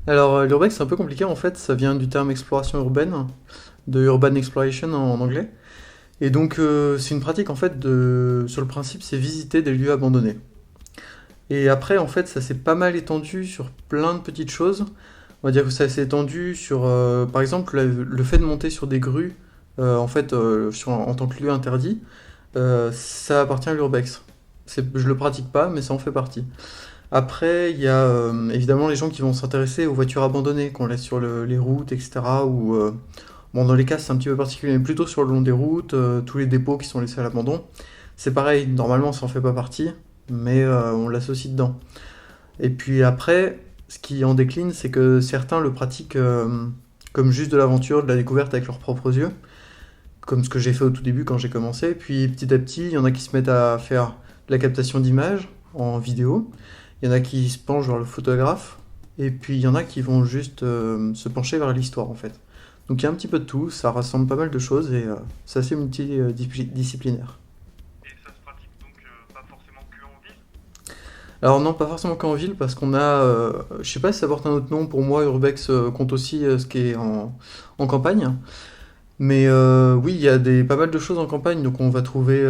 Alors, l'urbex, c'est un peu compliqué en fait, ça vient du terme exploration urbaine, de urban exploration en anglais. Et donc, c'est une pratique en fait sur le principe, c'est visiter des lieux abandonnés. Et après, en fait, ça s'est pas mal étendu sur plein de petites choses. On va dire que ça s'est étendu sur, par exemple, le fait de monter sur des grues, en fait, en tant que lieu interdit, ça appartient à l'urbex. Je le pratique pas, mais ça en fait partie. Après, il y a évidemment les gens qui vont s'intéresser aux voitures abandonnées qu'on laisse sur les routes, etc. Ou, bon, dans les cas, c'est un petit peu particulier, mais plutôt sur le long des routes, tous les dépôts qui sont laissés à l'abandon. C'est pareil, normalement, ça en fait pas partie, mais on l'associe dedans. Et puis après, ce qui en décline, c'est que certains le pratiquent comme juste de l'aventure, de la découverte avec leurs propres yeux, comme ce que j'ai fait au tout début quand j'ai commencé. Puis petit à petit, il y en a qui se mettent à faire de la captation d'images en vidéo. Il y en a qui se penchent vers le photographe. Et puis il y en a qui vont juste se pencher vers l'histoire en fait. Donc il y a un petit peu de tout, ça rassemble pas mal de choses et c'est assez multidisciplinaire. Et ça se pratique donc pas forcément que en ville? Alors non, pas forcément qu'en ville, parce qu'on a, je sais pas si ça porte un autre nom, pour moi Urbex compte aussi ce qui est en campagne. Mais oui, il y a pas mal de choses en campagne, donc on va trouver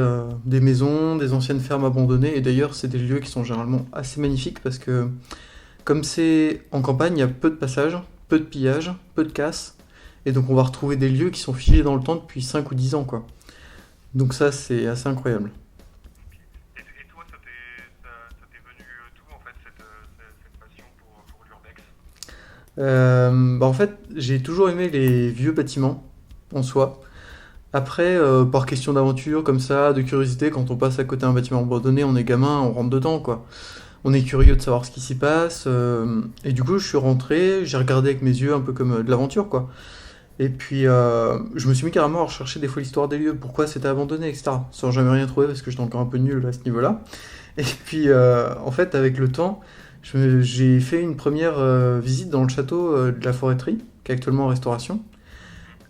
des maisons, des anciennes fermes abandonnées, et d'ailleurs c'est des lieux qui sont généralement assez magnifiques parce que comme c'est en campagne, il y a peu de passages, peu de pillages, peu de casse, et donc on va retrouver des lieux qui sont figés dans le temps depuis 5 ou 10 ans, quoi. Donc ça c'est assez incroyable. Ok. Et toi, ça t'est venu d'où en fait cette passion pour l'urbex? Bah en fait, j'ai toujours aimé les vieux bâtiments en soi. Après, par question d'aventure, comme ça, de curiosité, quand on passe à côté d'un bâtiment abandonné, on est gamin, on rentre dedans, quoi. On est curieux de savoir ce qui s'y passe. Et du coup, je suis rentré, j'ai regardé avec mes yeux, un peu comme de l'aventure, quoi. Et puis, je me suis mis carrément à rechercher des fois l'histoire des lieux, pourquoi c'était abandonné, etc. Sans jamais rien trouver, parce que j'étais encore un peu nul à ce niveau-là. Et puis, en fait, avec le temps, j'ai fait une première visite dans le château de la Forêterie, qui est actuellement en restauration. Mhm.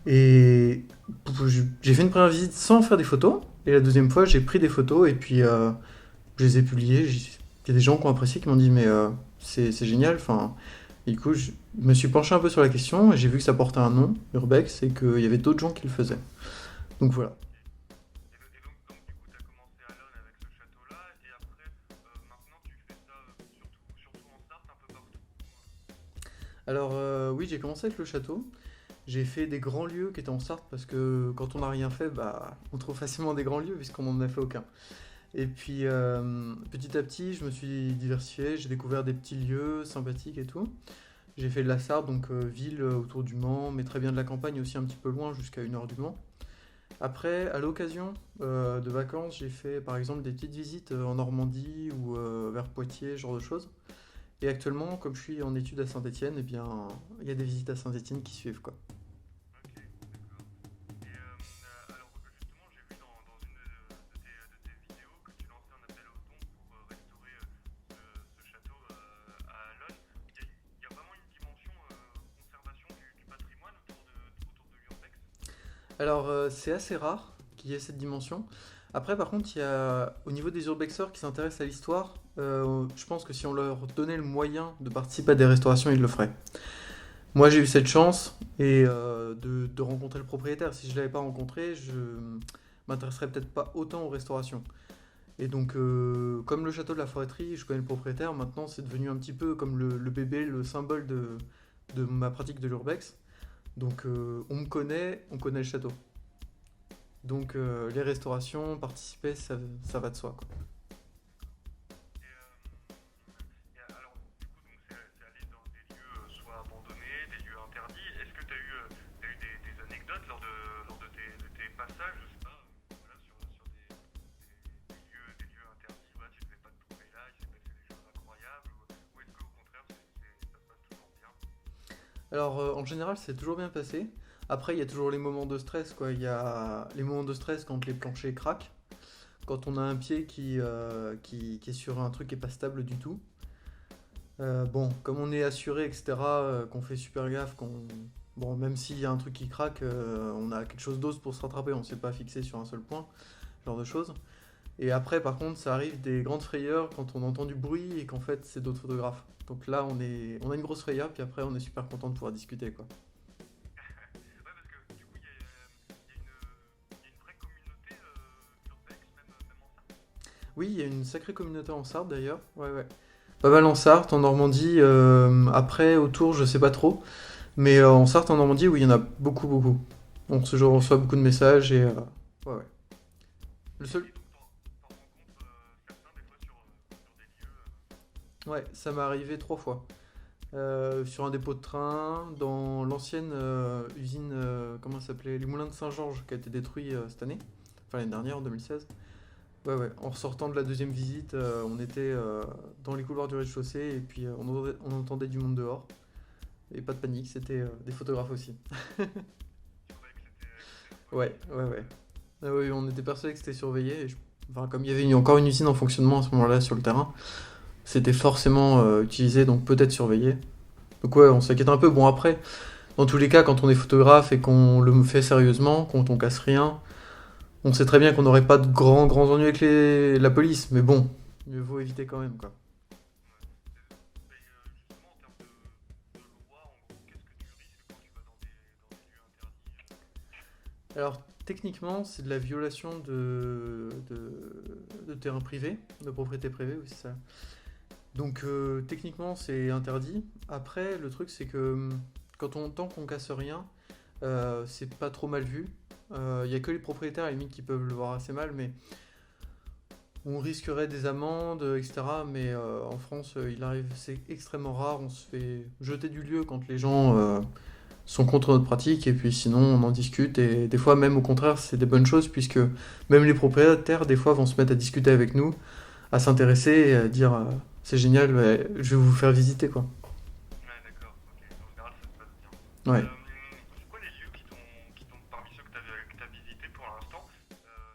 Et j'ai fait une première visite sans faire des photos. Et la deuxième fois, j'ai pris des photos et puis je les ai publiées. Il y a des gens qui ont apprécié, qui m'ont dit mais c'est génial. Enfin, et du coup, je me suis penché un peu sur la question et j'ai vu que ça portait un nom, Urbex, et qu'il y avait d'autres gens qui le faisaient. Donc voilà. Ok. Et donc du coup, tu as commencé à Londres avec ce château-là, et après, maintenant tu fais ça surtout en Sarthe, un peu partout. Alors oui, j'ai commencé avec le château. J'ai fait des grands lieux qui étaient en Sarthe parce que quand on n'a rien fait, bah, on trouve facilement des grands lieux puisqu'on n'en a fait aucun. Et puis petit à petit, je me suis diversifié, j'ai découvert des petits lieux sympathiques et tout. J'ai fait de la Sarthe, donc ville autour du Mans, mais très bien de la campagne aussi un petit peu loin, jusqu'à 1 heure du Mans. Après, à l'occasion de vacances, j'ai fait par exemple des petites visites en Normandie ou vers Poitiers, ce genre de choses. Et actuellement, comme je suis en études à Saint-Étienne, eh bien, il y a des visites à Saint-Étienne qui suivent quoi. Ok, d'accord. Et alors justement, j'ai vu dans une de tes vidéos que tu lançais un appel aux dons pour restaurer ce château à Alonne. Il y a vraiment une dimension conservation du patrimoine autour de l'urbex? Alors, c'est assez rare qu'il y ait cette dimension. Après, par contre, il y a, au niveau des urbexeurs qui s'intéressent à l'histoire, je pense que si on leur donnait le moyen de participer à des restaurations, ils le feraient. Moi, j'ai eu cette chance et de rencontrer le propriétaire. Si je ne l'avais pas rencontré, je m'intéresserais peut-être pas autant aux restaurations. Et donc, comme le château de la Forêterie, je connais le propriétaire. Maintenant, c'est devenu un petit peu comme le bébé, le symbole de ma pratique de l'urbex. Donc, on me connaît, on connaît le château. Donc, les restaurations, participer, ça va de soi, quoi. Et, alors, du coup, donc c'est aller dans des lieux soit abandonnés, des lieux interdits. Est-ce que tu as t'as eu des anecdotes lors de tes passages, je sais pas, voilà, sur des lieux interdits, voilà, tu ne devais pas te trouver là, il s'est passé des choses incroyables, ou est-ce qu'au contraire, ça se passe toujours bien? Alors, en général, c'est toujours bien passé. Après, il y a toujours les moments de stress, quoi. Il y a les moments de stress quand les planchers craquent, quand on a un pied qui est sur un truc qui est pas stable du tout. Bon, comme on est assuré, etc., qu'on fait super gaffe, bon, même s'il y a un truc qui craque, on a quelque chose d'autre pour se rattraper, on ne s'est pas fixé sur un seul point, ce genre de choses. Et après, par contre, ça arrive des grandes frayeurs quand on entend du bruit et qu'en fait, c'est d'autres photographes. Donc là, on a une grosse frayeur, puis après, on est super content de pouvoir discuter, quoi. Ouais, parce que du coup, il y a une vraie communauté urbex, même en Sarthe. Oui, il y a une sacrée communauté en Sarthe d'ailleurs. Ouais, ouais. Pas mal en Sarthe, en Normandie. Après, autour, je sais pas trop. Mais en Sarthe, en Normandie, oui, il y en a beaucoup, beaucoup. Donc ce jour, on Ok. reçoit beaucoup de messages et ouais, ouais. Le seul, Et donc, t'en rencontres certains des fois sur des lieux. ouais, ça m'est arrivé 3 fois. Sur un dépôt de train, dans l'ancienne usine, comment ça s'appelait? Les Moulins de Saint-Georges, qui a été détruit cette année. Enfin, l'année dernière, en 2016. Ouais, ouais. En ressortant de la deuxième visite, on était dans les couloirs du rez-de-chaussée et puis on entendait du monde dehors. Et pas de panique, c'était des photographes aussi. Urbex, c'était Ouais, surveillé. ouais, ouais. Ah oui, on était persuadés que c'était surveillé. Enfin, comme il y avait encore une usine en fonctionnement à ce moment-là sur le terrain, c'était forcément utilisé, donc peut-être surveillé. Donc ouais, on s'inquiète un peu. Bon, après, dans tous les cas, quand on est photographe et qu'on le fait sérieusement, quand on casse rien, on sait très bien qu'on n'aurait pas de grands ennuis avec la police. Mais bon, mieux vaut éviter quand même, quoi. Ouais. Mais justement, en termes de loi, en gros, qu'est-ce que tu risques quand tu vas dans des lieux interdits? Alors, techniquement, c'est de la violation de terrain privé, de propriété privée, oui, c'est ça. Donc, techniquement, c'est interdit. Après, le truc, c'est que tant qu'on casse rien, c'est pas trop mal vu. Il y a que les propriétaires, à la limite, qui peuvent le voir assez mal, mais on risquerait des amendes, etc. Mais en France, il arrive, c'est extrêmement rare. On se fait jeter du lieu quand les gens sont contre notre pratique, et puis sinon on en discute, et des fois même au contraire c'est des bonnes choses, puisque même les propriétaires des fois vont se mettre à discuter avec nous, à s'intéresser et à dire c'est génial, ouais, je vais vous faire visiter quoi. Ouais, d'accord, ok. En général, ça se passe bien. Ouais. C'est quoi les lieux qui t'ont, parmi ceux que t'as visités pour l'instant,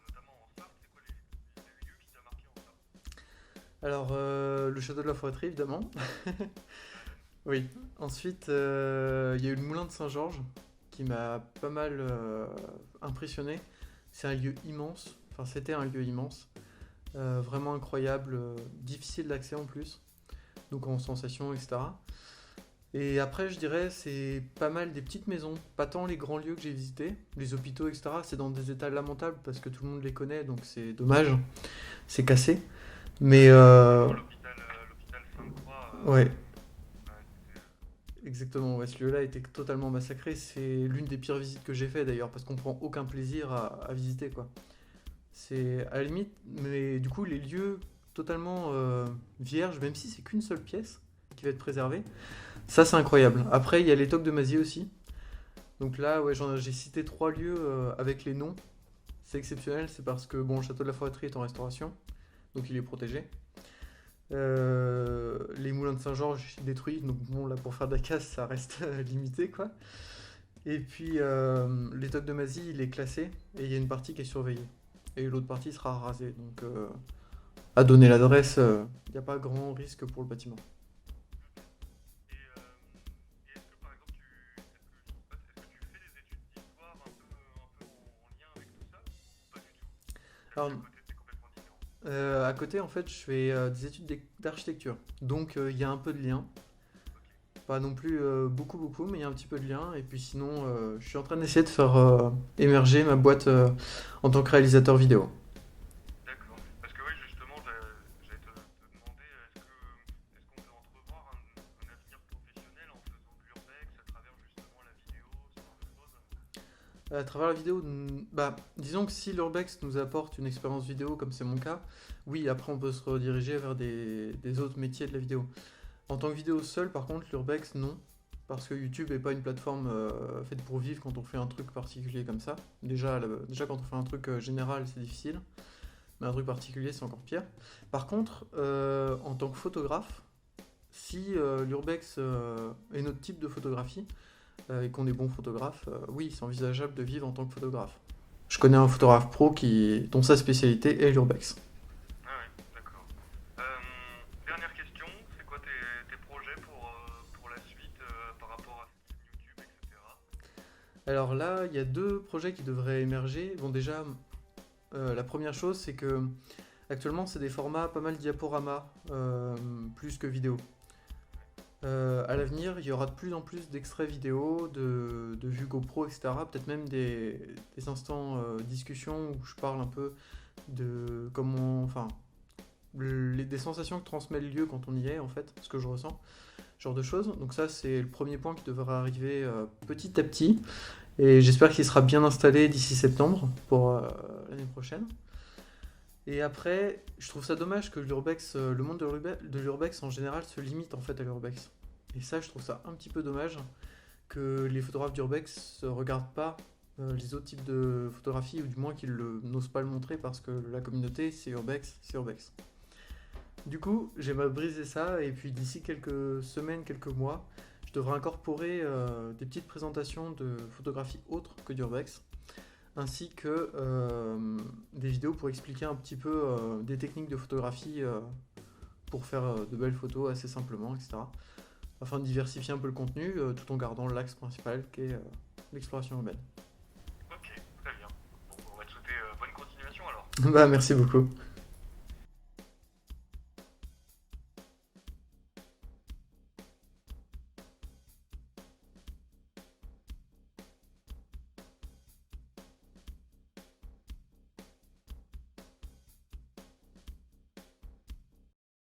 notamment en Sarthe, c'est quoi les lieux qui t'ont marqué en Sarthe? Alors le château de la Forêterie évidemment. Ouais. Oui. Ensuite il y a eu le moulin de Saint-Georges qui m'a pas mal impressionné. C'est un lieu immense, enfin c'était un lieu immense, vraiment incroyable, difficile d'accès en plus, donc en sensation, etc. Et après, je dirais, c'est pas mal des petites maisons, pas tant les grands lieux que j'ai visités, les hôpitaux, etc. C'est dans des états lamentables parce que tout le monde les connaît, donc c'est dommage, c'est cassé. Mais Notamment l'hôpital Sainte-Croix. ouais, Ouais, c'était. exactement, ouais, ce lieu-là était totalement massacré. C'est l'une des pires visites que j'ai fait d'ailleurs, parce qu'on prend aucun plaisir à visiter, quoi. C'est à la limite, mais du coup, les lieux totalement vierges, même si c'est qu'une seule pièce qui va être préservée, ça c'est incroyable. Après, il y a les tocs de Mazier aussi. Donc là, ouais, j'ai cité 3 lieux avec les noms. C'est exceptionnel, c'est parce que bon, le château de la Forêterie est en restauration, donc il est protégé. Les moulins de Saint-Georges détruits, donc bon, là pour faire de la casse, ça reste limité quoi. Et puis les tocs de Mazie, il est classé et il y a une partie qui est surveillée. Et l'autre partie sera rasée. Donc à donner l'adresse, il n'y a pas grand risque pour le bâtiment. Ok. Et est-ce que par exemple, est-ce que tu fais des études d'histoire un peu en lien avec tout ça ou pas du tout? Même si Alors à côté c'est complètement différent. à côté, en fait, je fais des études d'architecture. Donc il y a un peu de lien. Ok. Pas non plus beaucoup, beaucoup, mais il y a un petit peu de lien. Et puis sinon, je suis en train d'essayer de faire émerger ma boîte en tant que réalisateur vidéo. D'accord. Parce que oui, justement, j'allais te demander, est-ce qu'on peut entrevoir un avenir professionnel en faisant de l'urbex à travers justement la vidéo, ce genre de choses? À travers la vidéo, bah, disons que si l'Urbex nous apporte une expérience vidéo, comme c'est mon cas, oui, après on peut se rediriger vers des autres métiers de la vidéo. En tant que vidéo seule, par contre, l'Urbex, non. Parce que YouTube n'est pas une plateforme faite pour vivre quand on fait un truc particulier comme ça. Déjà quand on fait un truc général, c'est difficile. Mais un truc particulier, c'est encore pire. Par contre, en tant que photographe, si l'Urbex est notre type de photographie, et qu'on est bon photographe, oui, c'est envisageable de vivre en tant que photographe. Je connais un photographe pro dont sa spécialité est l'urbex. Ah ouais, d'accord. Dernière question, c'est quoi tes projets pour la suite par rapport à cette chaîne YouTube, etc. Alors là, il y a 2 projets qui devraient émerger. Bon, déjà, la première chose, c'est que Actuellement, c'est des formats pas mal diaporama, plus que vidéo. À l'avenir, il y aura de plus en plus d'extraits vidéo, de vues GoPro, etc. Peut-être même des instants discussion où je parle un peu de comment, enfin, des sensations que transmet le lieu quand on y est, en fait, ce que je ressens, ce genre de choses. Donc ça, c'est le premier point qui devrait arriver petit à petit. Et j'espère qu'il sera bien installé d'ici septembre pour l'année prochaine. Et après, je trouve ça dommage que l'urbex, le monde de l'urbex en général se limite en fait à l'urbex. Et ça, je trouve ça un petit peu dommage que les photographes d'urbex ne regardent pas les autres types de photographies, ou du moins qu'ils n'osent pas le montrer parce que la communauté c'est urbex, c'est urbex. Du coup, j'aimerais briser ça et puis d'ici quelques semaines, quelques mois, je devrais incorporer des petites présentations de photographies autres que d'urbex, ainsi que des vidéos pour expliquer un petit peu des techniques de photographie pour faire de belles photos assez simplement, etc. Afin de diversifier un peu le contenu tout en gardant l'axe principal qui est l'exploration urbaine. Ok, très bien. Bon, on va te souhaiter bonne continuation alors. Bah merci beaucoup.